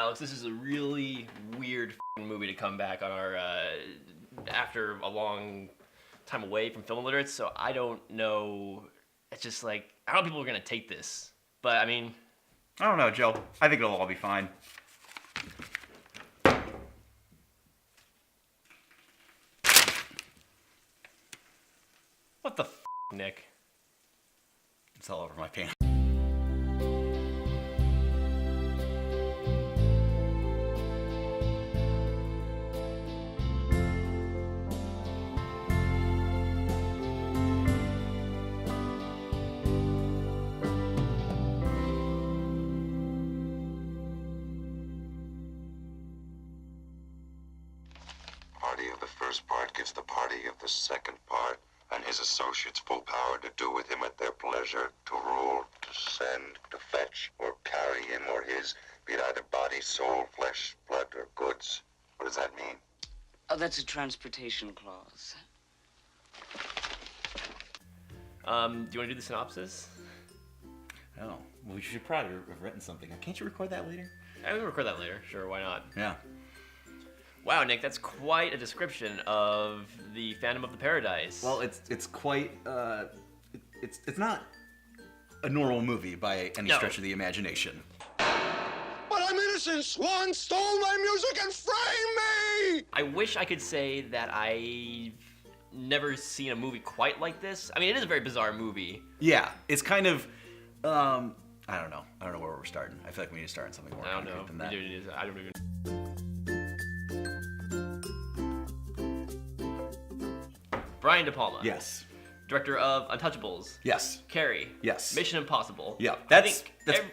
Alex. This is a really weird movie to come back on our after a long time away from Film Illiterates. So I don't know. It's just like I don't know if people are gonna take this, but I mean, I don't know, Joe. I think it'll all be fine. What the Nick? It's all over my pants. Party of the first part gives the party of the second part and his associates full power to do with him at their pleasure, to rule, to send, to fetch, or carry him or his, be it either body, soul, flesh, blood, or goods. What does that mean? Oh, that's a transportation clause. Do you want to do the synopsis? Oh, well, we should probably have written something. Can't you record that later? I will record that later. Sure, why not? Yeah. Wow, Nick, that's quite a description of the Phantom of the Paradise. Well, it's quite it's not a normal movie by any stretch of the imagination. But I'm innocent! Swan stole my music and framed me! I wish I could say that I've never seen a movie quite like this. I mean, it is a very bizarre movie. Yeah, it's kind of I don't know where we're starting. I feel like we need to start on something more I don't concrete know. than that. I don't even. Brian De Palma. Yes. Director of Untouchables. Yes. Carrie. Yes. Mission Impossible. Yeah. I That's think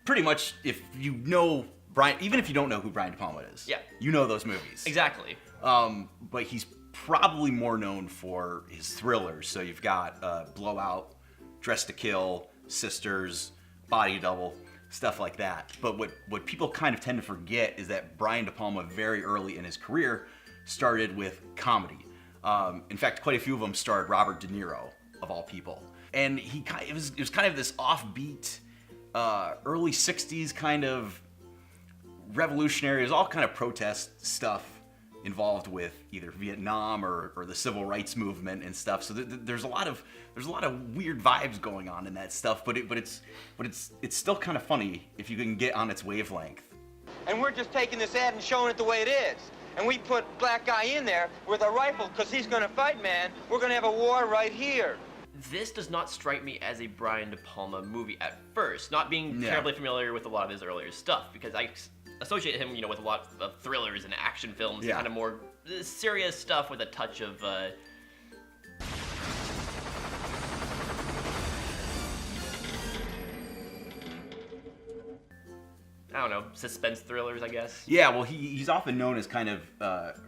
pretty much, if you know Brian, even if you don't know who Brian De Palma is. Yeah. You know those movies. Exactly. But he's probably more known for his thrillers. So you've got Blowout, Dress to Kill, Sisters, Body Double, stuff like that. But what people kind of tend to forget is that Brian De Palma very early in his career started with comedy. In fact, quite a few of them starred Robert De Niro, of all people. And it was kind of this offbeat, early 60s kind of revolutionary. It was all kind of protest stuff involved with either Vietnam or the civil rights movement and stuff. So there's a lot of weird vibes going on in that stuff. But it's still kind of funny if you can get on its wavelength. And we're just taking this ad and showing it the way it is. And we put black guy in there with a rifle because he's going to fight, man. We're going to have a war right here. This does not strike me as a Brian De Palma movie at first, not being terribly familiar with a lot of his earlier stuff, because I associate him, with a lot of thrillers and action films, and kind of more serious stuff with a touch of I don't know, suspense thrillers, I guess. Yeah, well, he's often known as kind of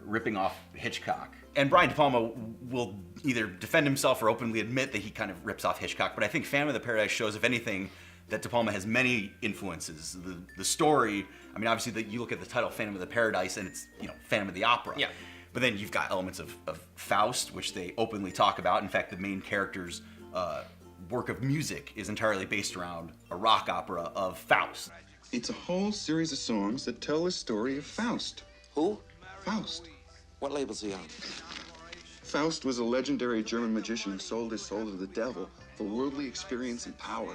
ripping off Hitchcock. And Brian De Palma will either defend himself or openly admit that he kind of rips off Hitchcock. But I think Phantom of the Paradise shows, if anything, that De Palma has many influences. The story, I mean, obviously, you look at the title, Phantom of the Paradise, and it's, Phantom of the Opera. Yeah. But then you've got elements of Faust, which they openly talk about. In fact, the main character's work of music is entirely based around a rock opera of Faust. It's a whole series of songs that tell the story of Faust. Who? Faust. What label's he on? Faust was a legendary German magician who sold his soul to the devil for worldly experience and power.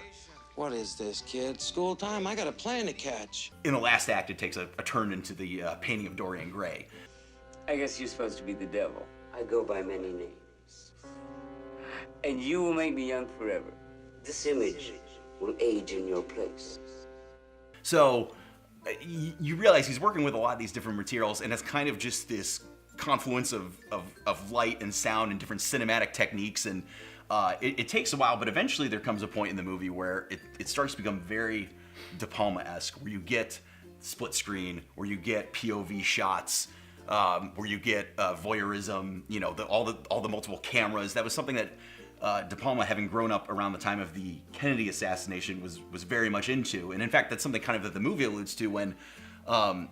What is this, kid? School time? I got a plan to catch. In the last act, it takes a turn into the painting of Dorian Gray. I guess you're supposed to be the devil. I go by many names. And you will make me young forever. This image will age in your place. So you realize he's working with a lot of these different materials, and it's kind of just this confluence of light and sound and different cinematic techniques. And it takes a while, but eventually there comes a point in the movie where it starts to become very De Palma-esque, where you get split screen, where you get POV shots, where you get voyeurism, all the multiple cameras. That was something that De Palma, having grown up around the time of the Kennedy assassination, was very much into. And in fact, that's something kind of that the movie alludes to when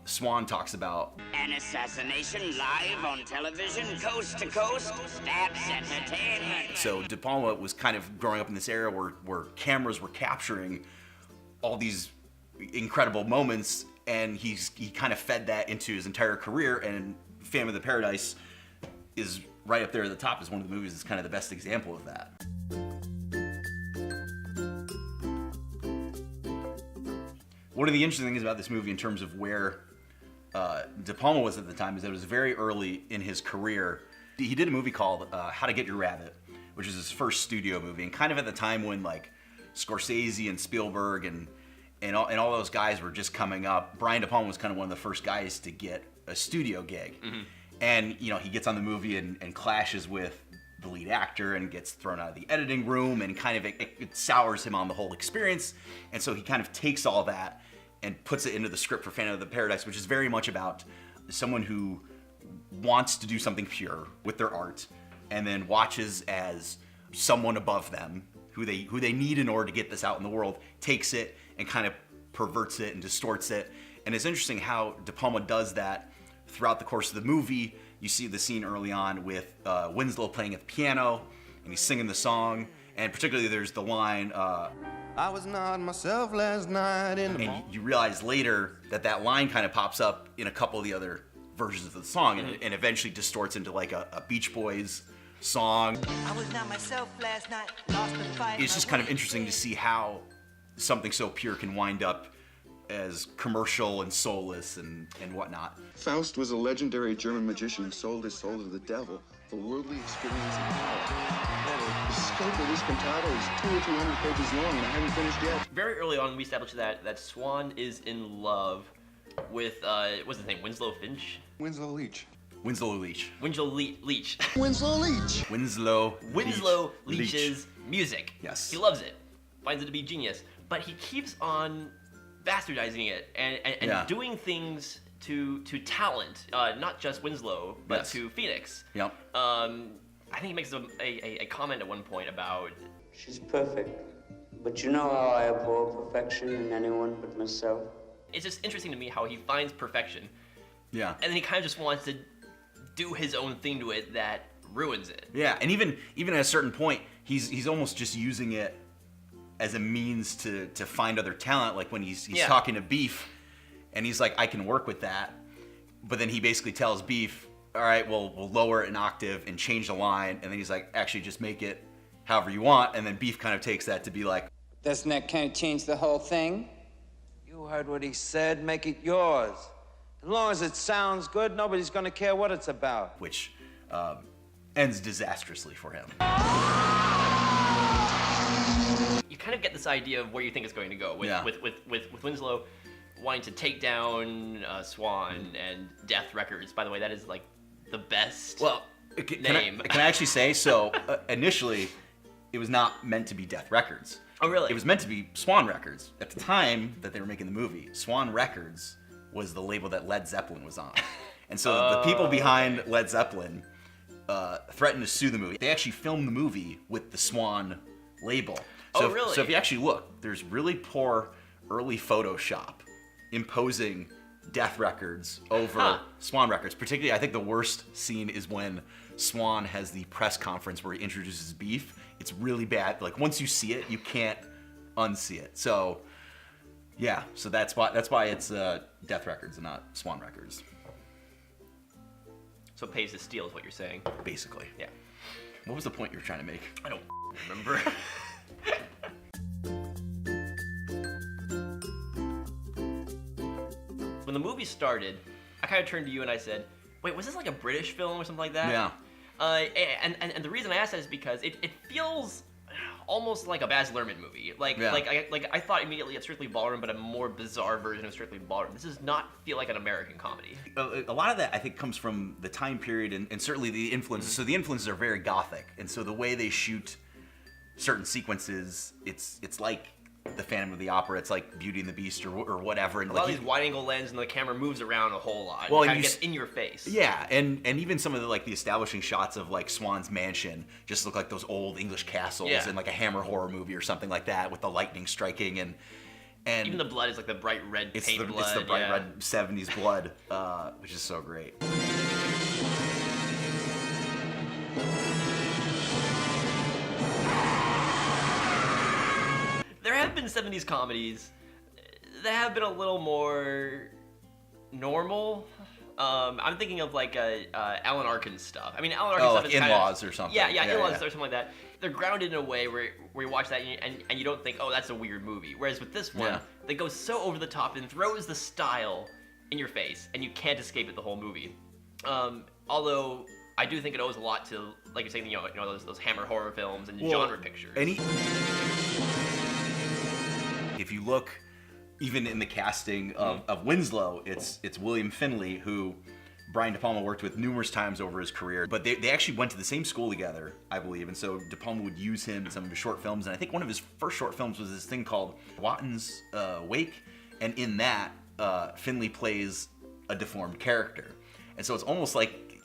Swan talks about an assassination live on television, coast to coast, Staps Entertainment. So De Palma was kind of growing up in this era where cameras were capturing all these incredible moments and he kind of fed that into his entire career. And Phantom of the Paradise is right up there at the top as one of the movies that's kind of the best example of that. One of the interesting things about this movie in terms of where De Palma was at the time is that it was very early in his career. He did a movie called How to Get Your Rabbit, which is his first studio movie, and kind of at the time when like Scorsese and Spielberg and all those guys were just coming up. Brian De Palma was kind of one of the first guys to get a studio gig. Mm-hmm. And you know, he gets on the movie and clashes with the lead actor and gets thrown out of the editing room, and kind of it sours him on the whole experience. And so he kind of takes all that and puts it into the script for Phantom of the Paradise, which is very much about someone who wants to do something pure with their art, and then watches as someone above them, who they need in order to get this out in the world, takes it and kind of perverts it and distorts it. And it's interesting how De Palma does that throughout the course of the movie. You see the scene early on with Winslow playing at the piano, and he's singing the song, and particularly there's the line, I was not myself last night in the and you realize later that line kind of pops up in a couple of the other versions of the song, and eventually distorts into like a Beach Boys song. I was not myself last night, lost the fight. It's just kind of interesting to see how something so pure can wind up as commercial and soulless and whatnot. Faust was a legendary German magician who sold his soul to the devil for worldly experience and power. The scope of this cantata is 200 or 300 pages long, and I haven't finished yet. Very early on, we established that Swan is in love with, what's his name, Winslow Finch? Winslow Leach. Winslow Leach. Winslow Leach. Winslow Leach. Winslow Leach's music. Yes. He loves it, finds it to be genius, but he keeps on bastardizing it and doing things to talent, not just Winslow, but to Phoenix. Yep. I think he makes a comment at one point about... She's perfect, but you know how I abhor perfection in anyone but myself? It's just interesting to me how he finds perfection. Yeah. And then he kind of just wants to do his own thing to it that ruins it. Yeah, and even at a certain point, he's almost just using it as a means to find other talent. Like when he's talking to Beef, and he's like, I can work with that. But then he basically tells Beef, all right, we'll lower it an octave and change the line. And then he's like, actually just make it however you want. And then Beef kind of takes that to be like, doesn't that kind of change the whole thing? You heard what he said, make it yours. As long as it sounds good, nobody's gonna care what it's about. Which ends disastrously for him. You kind of get this idea of where you think it's going to go with Winslow wanting to take down Swan and Death Records. By the way, that is like the best name. Can I actually say, so initially it was not meant to be Death Records. Oh, really? It was meant to be Swan Records. At the time that they were making the movie, Swan Records was the label that Led Zeppelin was on. And so the people behind Led Zeppelin threatened to sue the movie. They actually filmed the movie with the Swan label. So really? So if you actually look, there's really poor early Photoshop imposing Death Records over Swan Records. Particularly, I think the worst scene is when Swan has the press conference where he introduces Beef. It's really bad. Like once you see it, you can't unsee it. So yeah, so that's why it's Death Records and not Swan Records. So it pays to steal is what you're saying. Basically. Yeah. What was the point you were trying to make? I don't remember. When the movie started, I kind of turned to you and I said, wait, was this like a British film or something like that? Yeah. And the reason I asked that is because it feels almost like a Baz Luhrmann movie. I thought immediately of Strictly Ballroom, but a more bizarre version of Strictly Ballroom. This does not feel like an American comedy. A lot of that, I think, comes from the time period and certainly the influences. So the influences are very Gothic, and so the way they shoot certain sequences, it's like the Phantom of the Opera. It's like Beauty and the Beast or whatever. And a lot of these wide-angle lenses, and the camera moves around a whole lot. Well, it kind of gets in your face. Yeah, and even some of the establishing shots of like Swan's mansion just look like those old English castles in like a Hammer horror movie or something like that, with the lightning striking and even the blood is like the bright red paint blood. It's the bright red 70s blood, which is so great. There have been 70s comedies that have been a little more normal. I'm thinking of like Alan Arkin stuff. I mean, Alan Arkin Oh, stuff like is In-Laws or something. Yeah, In-Laws or something like that. They're grounded in a way where you watch that and you don't think, oh, that's a weird movie. Whereas with this one, they go so over the top and throws the style in your face, and you can't escape it the whole movie. Although I do think it owes a lot to, like you're saying, you know those Hammer horror films and genre pictures. If you look, even in the casting of Winslow, it's William Finley, who Brian De Palma worked with numerous times over his career. But they actually went to the same school together, I believe, and so De Palma would use him in some of his short films. And I think one of his first short films was this thing called Watton's Wake, and in that, Finley plays a deformed character. And so it's almost like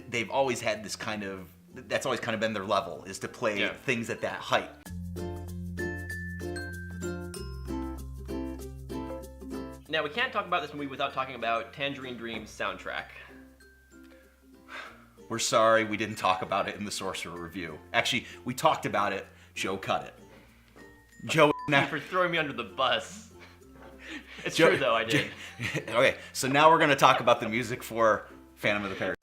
they've always had this kind of, that's always kind of been their level, is to play things at that height. Now, we can't talk about this movie without talking about Tangerine Dream's soundtrack. We're sorry we didn't talk about it in the Sorcerer review. Actually, we talked about it. Joe cut it. Joe... For throwing me under the bus. It's true, though, I did. Okay, so now we're going to talk about the music for Phantom of the Paradise.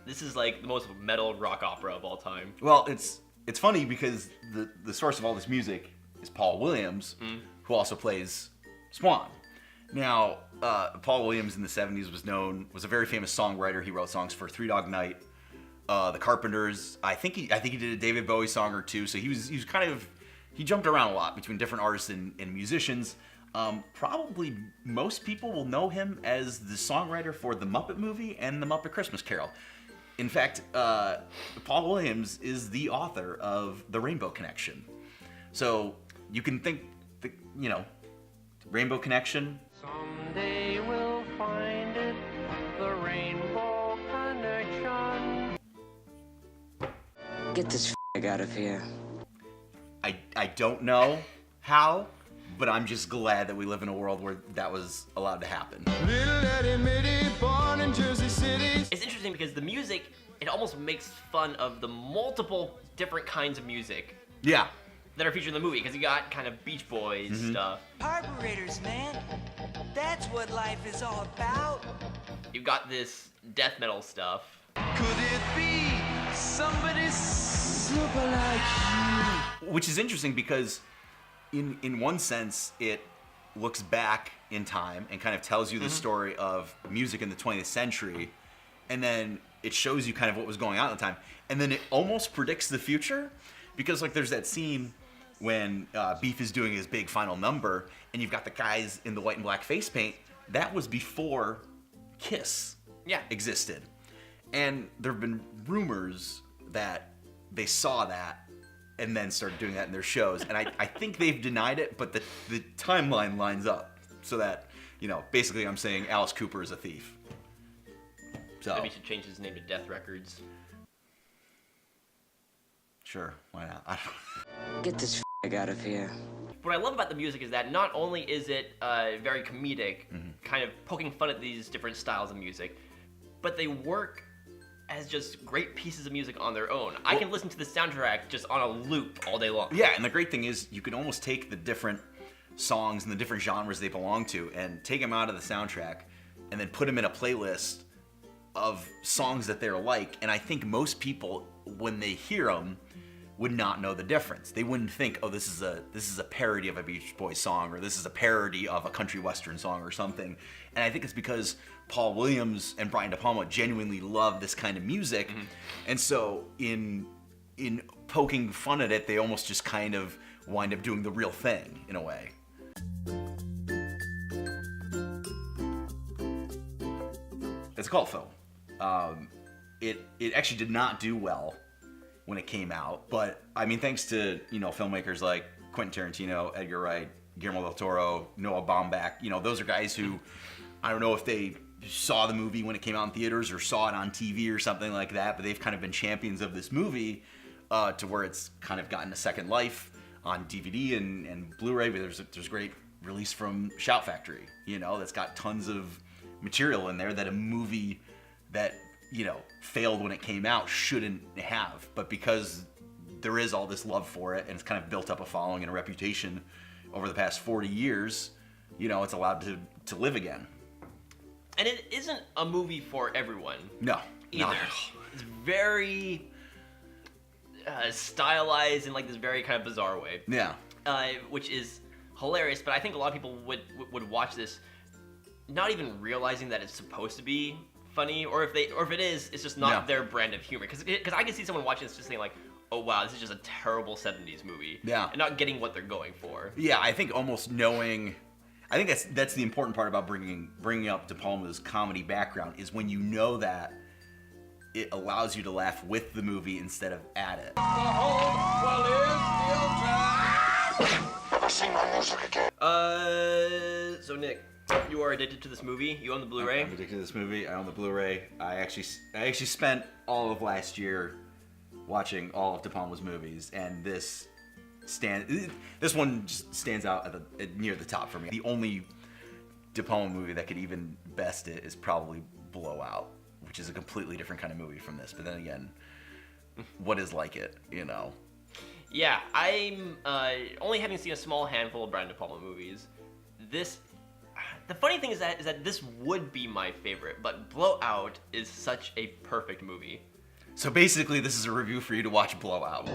This is like the most metal rock opera of all time. Well, it's funny because the source of all this music is Paul Williams, who also plays Swan. Now, Paul Williams in the 70s was a very famous songwriter. He wrote songs for Three Dog Night, the Carpenters. I think he did a David Bowie song or two. So he was kind of, he jumped around a lot between different artists and musicians. Probably most people will know him as the songwriter for the Muppet Movie and the Muppet Christmas Carol. In fact, Paul Williams is the author of The Rainbow Connection. So you can think, Rainbow Connection. Someday we'll find it, the Rainbow Connection. Get this out of here. I don't know how, but I'm just glad that we live in a world where that was allowed to happen. Little Eddie Mitty, born in Jersey City. It's interesting because the music, it almost makes fun of the multiple different kinds of music. Yeah. That are featured in the movie, because you got kind of Beach Boys stuff. Carburetors, man. That's what life is all about. You've got this death metal stuff. Could it be somebody super like you? Which is interesting because in one sense, it looks back in time and kind of tells you the story of music in the 20th century, and then it shows you kind of what was going on at the time, and then it almost predicts the future, because like there's that scene when Beef is doing his big final number, and you've got the guys in the white and black face paint. That was before Kiss existed. And there have been rumors that they saw that and then started doing that in their shows. And I think they've denied it, but the timeline lines up so that, basically I'm saying Alice Cooper is a thief. So maybe he should change his name to Death Records. Sure, why not? Get this out of here. What I love about the music is that not only is it very comedic, kind of poking fun at these different styles of music, but they work as just great pieces of music on their own. I can listen to the soundtrack just on a loop all day long. Yeah, and the great thing is you can almost take the different songs and the different genres they belong to and take them out of the soundtrack and then put them in a playlist of songs that they're like. And I think most people, when they hear them, would not know the difference. They wouldn't think, oh, this is a parody of a Beach Boys song, or this is a parody of a country western song or something. And I think it's because Paul Williams and Brian De Palma genuinely love this kind of music. And so in poking fun at it, they almost just kind of wind up doing the real thing in a way. It's a cult film. It actually did not do well when it came out, but I mean, thanks to filmmakers like Quentin Tarantino, Edgar Wright, Guillermo del Toro, Noah Baumbach, those are guys who, I don't know if they saw the movie when it came out in theaters or saw it on TV or something like that, but they've kind of been champions of this movie to where it's kind of gotten a second life on DVD and Blu-ray. But there's a great release from Shout Factory, that's got tons of material in there that a movie that failed when it came out shouldn't have. But because there is all this love for it and it's kind of built up a following and a reputation over the past 40 years, it's allowed to live again. And it isn't a movie for everyone. No. Either. No. It's very stylized in like this very kind of bizarre way. Yeah. Which is hilarious, but I think a lot of people would watch this not even realizing that it's supposed to be funny, or if it is, it's just not their brand of humor. Because I can see someone watching this just saying like, oh wow, this is just a terrible 70s movie. Yeah. And not getting what they're going for. Yeah, I think almost knowing... I think that's the important part about bringing up De Palma's comedy background is when you know that it allows you to laugh with the movie instead of at it. Never seen my music again. So Nick, you are addicted to this movie. You own the Blu-ray. I'm addicted to this movie. I own the Blu-ray. I actually spent all of last year watching all of De Palma's movies, and this one just stands out near the top for me. The only De Palma movie that could even best it is probably Blowout, which is a completely different kind of movie from this. But then again, what is like it, Yeah, I'm only having seen a small handful of Brian De Palma movies. The funny thing is that this would be my favorite, but Blowout is such a perfect movie. So basically, this is a review for you to watch Blowout.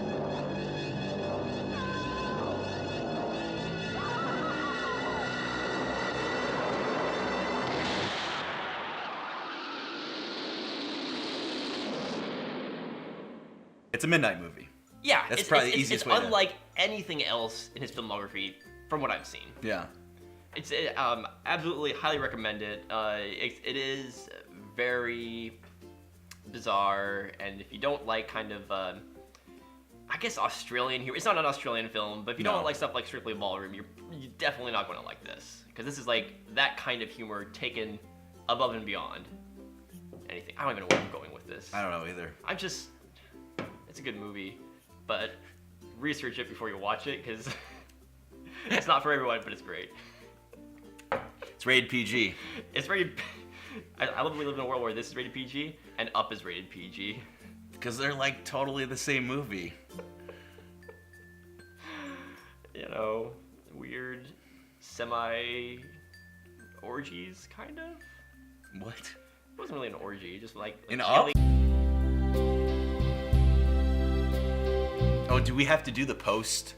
It's a midnight movie. Yeah, that's probably the easiest way. It's unlike anything else in his filmography from what I've seen. Yeah. It's absolutely highly recommend it. It is very bizarre, and if you don't like kind of, I guess Australian humor, it's not an Australian film, but if you don't like stuff like Strictly Ballroom, you're definitely not going to like this, because this is like that kind of humor taken above and beyond anything. I don't even know where I'm going with this. I don't know either. It's a good movie, but research it before you watch it, because it's not for everyone, but it's great. It's rated PG. It's rated... I love that we live in a world where this is rated PG, and Up is rated PG. Because they're like totally the same movie. Weird semi-orgies, kind of? What? It wasn't really an orgy, just like... In Up? Oh, do we have to do the post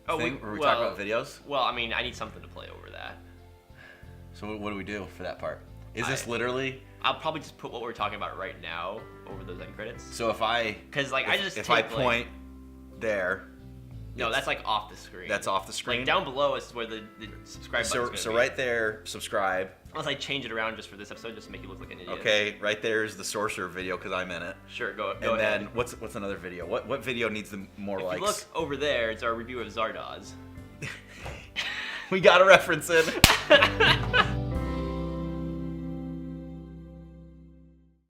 thing where we talk about videos? Well, I mean, I need something to play over that. So what do we do for that part? Is this literally... I'll probably just put what we're talking about right now over those end credits. So if I... Because, like, if I point there... No, that's, like, off the screen. That's off the screen? Like, down below is where the subscribe button is going to be. So right there, subscribe. Unless I change it around just for this episode, just to make you look like an idiot. Okay, right there is the Sorcerer video, because I'm in it. Sure, go ahead. And then, what's another video? What video needs more likes? If you look over there, it's our review of Zardoz. We got a reference in.